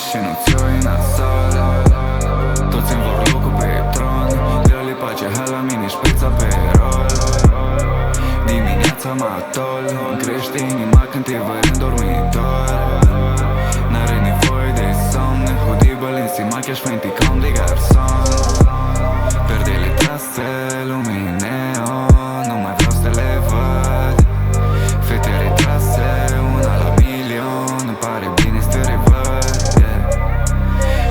și nu-ți ui nasol. Toți îmi vor locul pe tron, le pace la mine și pizza pe rol. Dimineața mă atol, îmi crește inima când te văd în dormitor. N-are nevoie de somn, hoodie, Balenci, machiaj, Fenty, Comme des Garçons. Perdele trase, lumini neon, nu mai vreau să le văd. Fete retrase, una la milion, îmi pare bine să te revăd, yeah.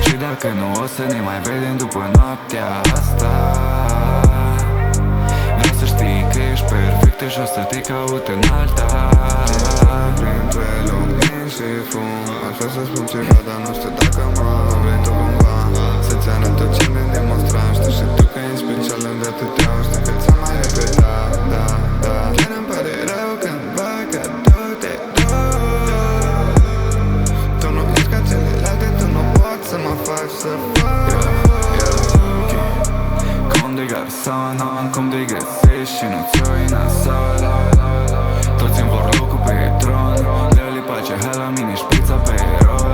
Și dacă nu o să ne mai vedem după noaptea asta, vreau să știi că ești perfectă și o să te caut în alta. Printre lumini și fum, aș vrea să spun ceva, dar nu știu dacă m-am venit cumva să-ți arăt tot ce ne demonstram. Știu și tu că e special de atâtea ori, știu că ți-am mai repetat, da, da. Chiar îmi pare rău când văd că tu te duci. Tu nu ești ca celelalte, tu nu poți să mă faci să fac. Comme des Garçons, cum de găsești și nu-ți ui nasol. Toți îmi vor locul pe tron, le pace la mine și pizza pe rol.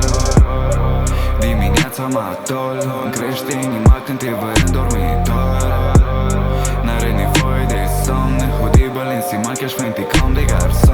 Dimineața mă atol, îmi crește inima când te văd în dormitor. N-are nevoie de somn, hoodie, Balenci, machiaj, Fenty, Comme des Garçons.